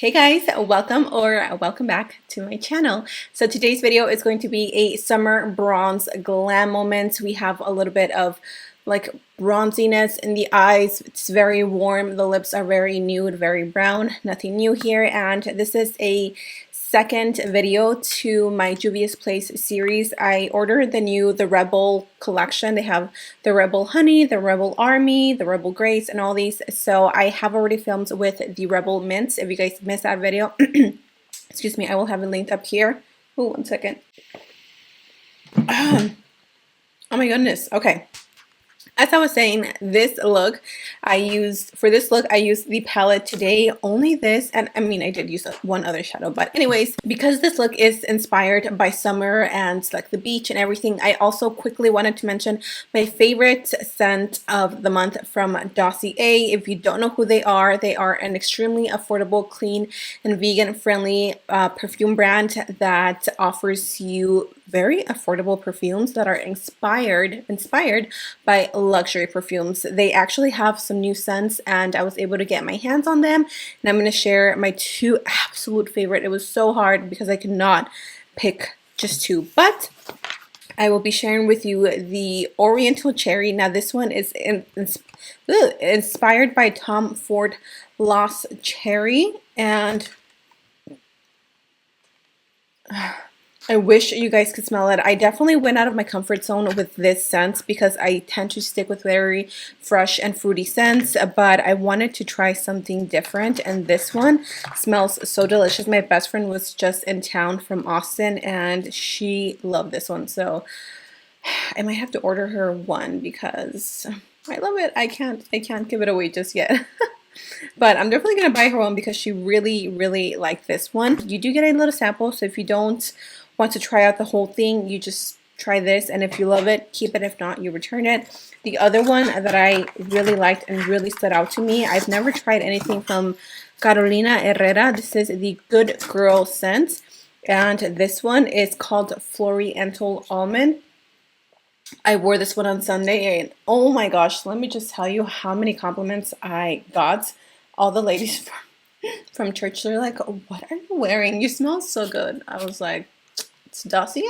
Hey guys, welcome back to my channel. So today's video is going to be a summer bronze glam moment. We have a little bit of like bronziness in the eyes. It's very warm. The lips are very nude, very brown. Nothing new here. And this is a second video to my Juvia's Place series. I ordered the Rebel collection. They have the Rebel Honey, the Rebel Army, the Rebel Grace, and all these. So I have already filmed with the Rebel Mints. If you guys missed that video, excuse me, I will have it linked up here. Oh, 1 second. Oh my goodness. Okay. As I was saying, this look I used the palette today, only this, and I mean I did use one other shadow, but anyways, because this look is inspired by summer and like the beach and everything, I also quickly wanted to mention my favorite scent of the month from DOSSIER. If you don't know who they are an extremely affordable, clean, and vegan friendly perfume brand that offers you very affordable perfumes that are inspired by luxury perfumes. They actually have some new scents and I was able to get my hands on them, and I'm going to share my two absolute favorite. It was so hard because I could not pick just two, but I will be sharing with you the Oriental Cherry. Now this one is inspired by Tom Ford Lost Cherry, and I wish you guys could smell it. I definitely went out of my comfort zone with this scent because I tend to stick with very fresh and fruity scents, but I wanted to try something different, and this one smells so delicious. My best friend was just in town from Austin and she loved this one, so I might have to order her one because I love it. I can't give it away just yet. But I'm definitely going to buy her one because she really liked this one. You do get a little sample, so if you don't want to try out the whole thing, you just try this, and if you love it, keep it. If not, you return it. The other one that I really liked and really stood out to me, I've never tried anything from Carolina Herrera. This is the Good Girl scent, and this one is called Oriental Almond. I wore this one on Sunday and oh my gosh, let me just tell you how many compliments I got. All the ladies from church, they're like, oh, what are you wearing? You smell so good. I was like, it's Dossier.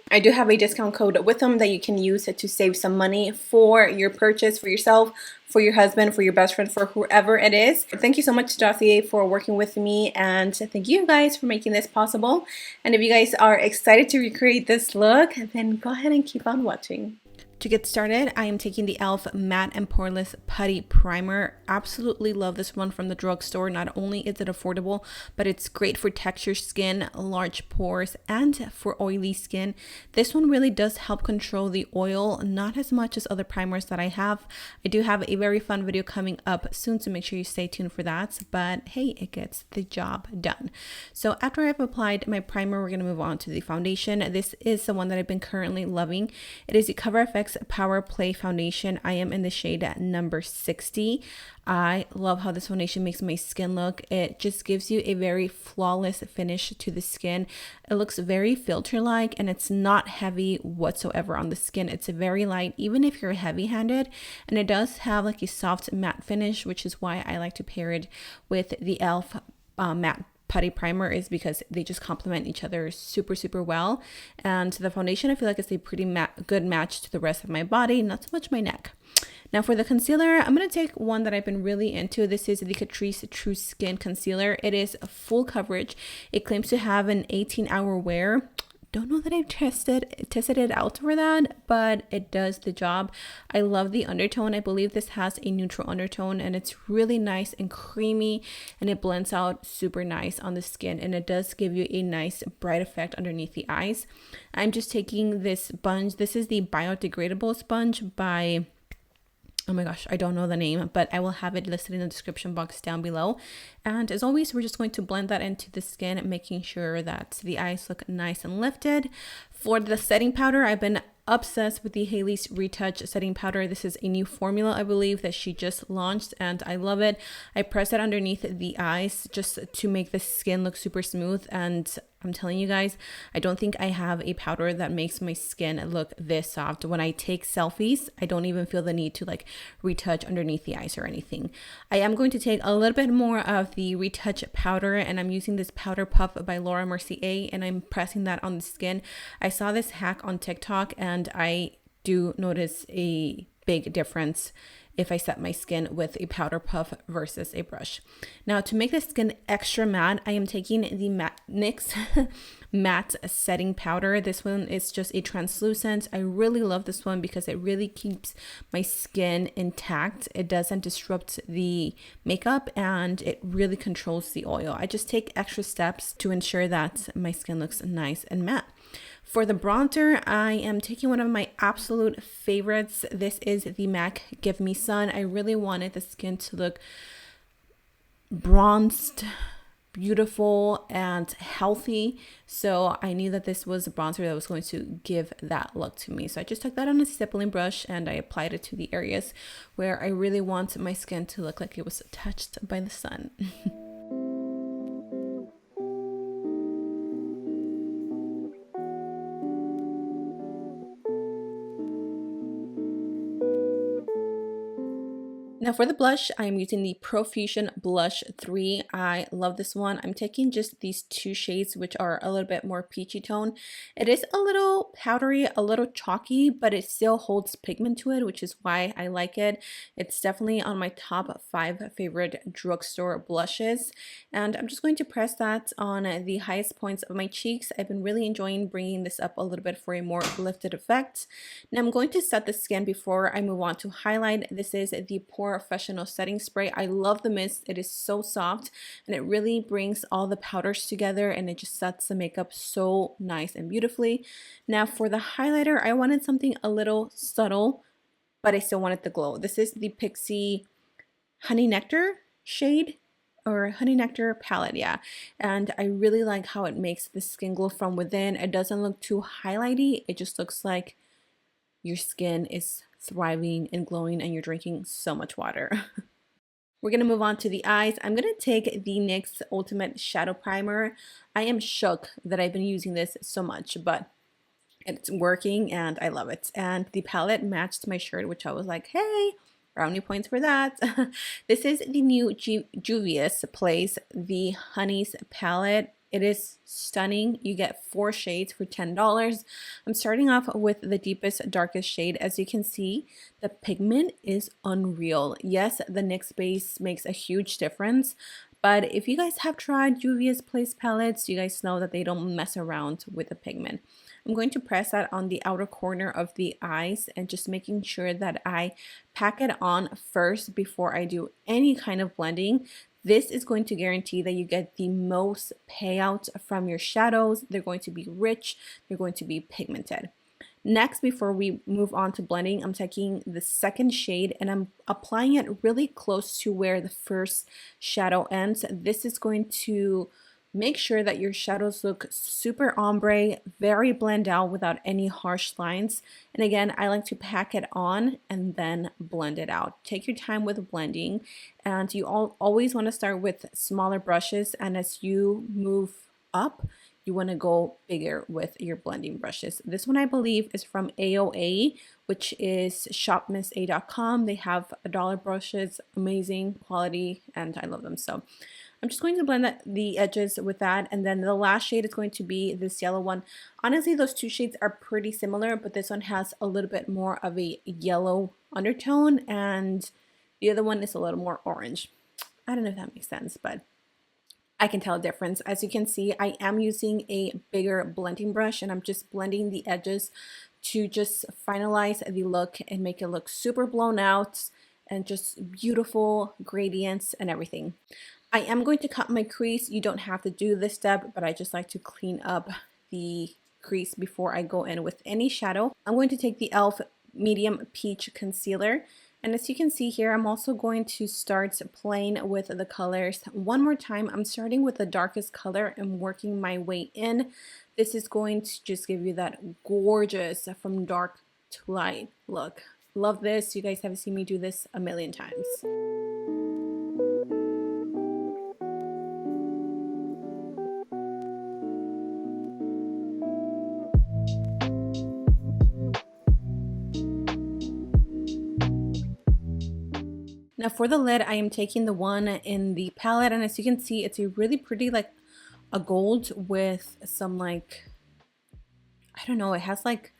I do have a discount code with them that you can use to save some money for your purchase, for yourself, for your husband, for your best friend, for whoever it is. Thank you so much, Dossier, for working with me, and thank you guys for making this possible. And if you guys are excited to recreate this look, then go ahead and keep on watching. To get started, I am taking the e.l.f. Matte and Poreless Putty Primer. Absolutely love this one from the drugstore. Not only is it affordable, but it's great for texture skin, large pores, and for oily skin. This one really does help control the oil, not as much as other primers that I have. I do have a very fun video coming up soon, so make sure you stay tuned for that. But hey, it gets the job done. So after I've applied my primer, we're going to move on to the foundation. This is the one that I've been currently loving. It is the Cover FX Power Play Foundation. I am in the shade number 60. I love how this foundation makes my skin look. It just gives you a very flawless finish to the skin. It looks very filter-like and it's not heavy whatsoever on the skin. It's very light, even if you're heavy-handed, and it does have like a soft matte finish, which is why I like to pair it with the e.l.f. Matte Putty Primer, is because they just complement each other super well. And the foundation, I feel like it's a pretty good match to the rest of my body, not so much my neck. Now for the concealer, I'm going to take one that I've been really into. This is the Catrice True Skin Concealer. It is full coverage. It claims to have an 18-hour wear. Don't know that I've tested it out for that, but it does the job. I love the undertone. I believe this has a neutral undertone and it's really nice and creamy, and it blends out super nice on the skin, and it does give you a nice bright effect underneath the eyes. I'm just taking this sponge. This is the biodegradable sponge by, oh my gosh, I don't know the name, but I will have it listed in the description box down below. And as always, we're just going to blend that into the skin, making sure that the eyes look nice and lifted. For the setting powder, I've been obsessed with the Hailey's Retouch setting powder. This is a new formula, I believe, that she just launched, and I love it. I press it underneath the eyes just to make the skin look super smooth, and I'm telling you guys, I don't think I have a powder that makes my skin look this soft. When I take selfies, I don't even feel the need to like retouch underneath the eyes or anything. I am going to take a little bit more of the retouch powder, and I'm using this Powder Puff by Laura Mercier, and I'm pressing that on the skin. I saw this hack on TikTok, and I do notice a big difference if I set my skin with a powder puff versus a brush. Now, to make the skin extra matte, I am taking the NYX Matte Setting Powder. This one is just a translucent. I really love this one because it really keeps my skin intact. It doesn't disrupt the makeup, and it really controls the oil. I just take extra steps to ensure that my skin looks nice and matte. For the bronzer, I am taking one of my absolute favorites. This is the MAC Give Me Sun. I really wanted the skin to look bronzed, beautiful, and healthy. So I knew that this was a bronzer that was going to give that look to me. So I just took that on a stippling brush and I applied it to the areas where I really want my skin to look like it was touched by the sun. Now for the blush, I am using the Profusion Blush III. I love this one. I'm taking just these two shades, which are a little bit more peachy tone. It is a little powdery, a little chalky, but it still holds pigment to it, which is why I like it. It's definitely on my top 5 favorite drugstore blushes. And I'm just going to press that on the highest points of my cheeks. I've been really enjoying bringing this up a little bit for a more lifted effect. Now I'm going to set the skin before I move on to highlight. This is the Pore Professional Setting Spray. I love the mist. It is so soft and it really brings all the powders together, and it just sets the makeup so nice and beautifully. Now for the highlighter, I wanted something a little subtle, but I still wanted the glow. This is the Pixy Honey Nectar shade, or Honey Nectar palette, yeah. And I really like how it makes the skin glow from within. It doesn't look too highlighty. It just looks like your skin is thriving and glowing and you're drinking so much water. We're going to move on to the eyes. I'm going to take the NYX Ultimate Shadow Primer. I am shook that I've been using this so much, but it's working and I love it. And the palette matched my shirt, which I was like, hey, brownie points for that. This is the new Juvias Place, the Honeys palette. It is stunning. You get 4 shades for $10. I'm starting off with the deepest, darkest shade. As you can see, the pigment is unreal. Yes, the NYX base makes a huge difference, but if you guys have tried Juvia's Place palettes, you guys know that they don't mess around with the pigment. I'm going to press that on the outer corner of the eyes and just making sure that I pack it on first before I do any kind of blending. This is going to guarantee that you get the most payout from your shadows. They're going to be rich, they're going to be pigmented. Next, before we move on to blending, I'm taking the second shade and I'm applying it really close to where the first shadow ends. This is going to make sure that your shadows look super ombre, very blend out without any harsh lines. And again, I like to pack it on and then blend it out. Take your time with blending, and you always want to start with smaller brushes, and as you move up, you want to go bigger with your blending brushes. This one I believe is from AOA, which is shopmissa.com. They have $1 brushes, amazing quality, and I love them. So I'm just going to blend the edges with that, and then the last shade is going to be this yellow one. Honestly, those two shades are pretty similar, but this one has a little bit more of a yellow undertone, and the other one is a little more orange. I don't know if that makes sense, but I can tell a difference. As you can see, I am using a bigger blending brush, and I'm just blending the edges to just finalize the look and make it look super blown out and just beautiful gradients and everything. I am going to cut my crease. You don't have to do this step, but I just like to clean up the crease before I go in with any shadow. I'm going to take the e.l.f. Medium Peach Concealer. And as you can see here, I'm also going to start playing with the colors. One more time, I'm starting with the darkest color and working my way in. This is going to just give you that gorgeous from dark to light look. Love this. You guys have seen me do this a million times. Now for the lid, I am taking the one in the palette, and as you can see, it's a really pretty, like a gold with some like, I don't know, it has like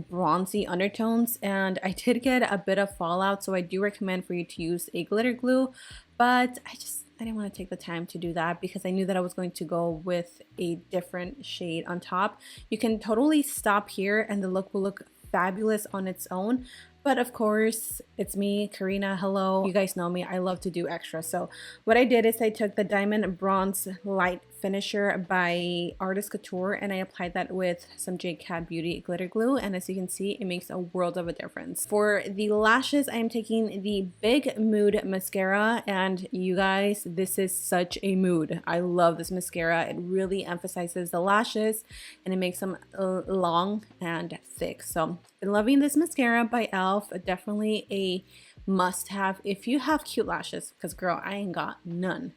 bronzy undertones, and I did get a bit of fallout, so I do recommend for you to use a glitter glue, but I didn't want to take the time to do that because I knew that I was going to go with a different shade on top. You can totally stop here and the look will look fabulous on its own. But of course, it's me, Karina. Hello. You guys know me. I love to do extra. So what I did is I took the Diamond Bronze Light Finisher by Artist Couture and I applied that with some J.Cat Beauty glitter glue. And as you can see, it makes a world of a difference. For the lashes, I am taking the Big Mood Mascara. And you guys, this is such a mood. I love this mascara. It really emphasizes the lashes and it makes them long and thick. So I've been loving this mascara by e.l.f. Definitely a must-have if you have cute lashes, because girl, I ain't got none.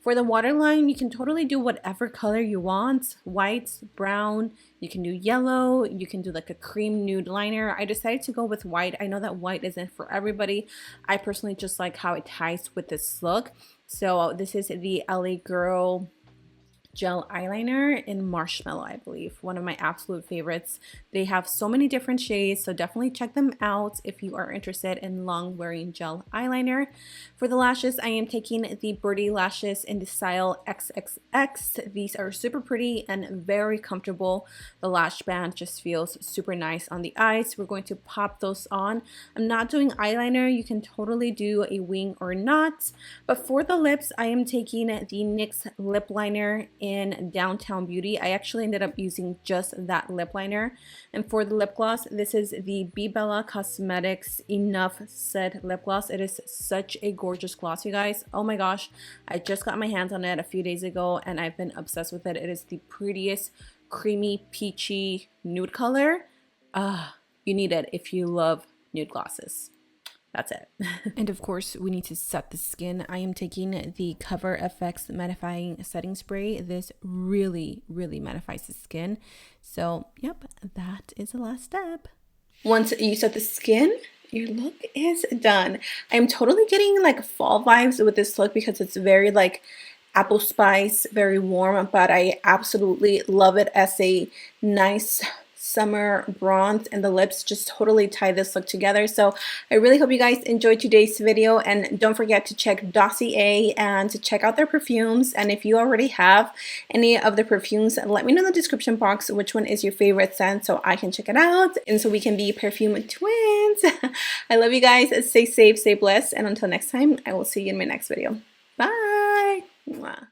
For the waterline, you can totally do whatever color you want. White, brown, you can do yellow, you can do like a cream nude liner. I decided to go with white. I know that white isn't for everybody. I personally just like how it ties with this look. So this is the L.A Girl gel eyeliner in Marshmallow, I believe. One of my absolute favorites. They have so many different shades, so definitely check them out if you are interested in long wearing gel eyeliner. For the lashes, I am taking the Birdy lashes in the style XXX. These are super pretty and very comfortable. The lash band just feels super nice on the eyes. We're going to pop those on. I'm not doing eyeliner. You can totally do a wing or not. But for the lips, I am taking the NYX lip liner in Downtown Beauty. I actually ended up using just that lip liner. And for the lip gloss, this is the Bella Cosmetics Enough Said lip gloss. It is such a gorgeous gloss, you guys. Oh my gosh, I just got my hands on it a few days ago and I've been obsessed with it. It is the prettiest creamy peachy nude color. You need it if you love nude glosses. That's it. And of course, we need to set the skin. I am taking the Cover FX Mattifying Setting Spray. This really, really mattifies the skin. So, yep, that is the last step. Once you set the skin, your look is done. I'm totally getting like fall vibes with this look because it's very like apple spice, very warm, but I absolutely love it as a nice summer bronze, and the lips just totally tie this look together. So I really hope you guys enjoyed today's video, and don't forget to check Dossier and to check out their perfumes. And if you already have any of the perfumes, let me know in the description box which one is your favorite scent so I can check it out and so we can be perfume twins. I love you guys. Stay safe, stay blessed, and until next time, I will see you in my next video. Bye. Mwah.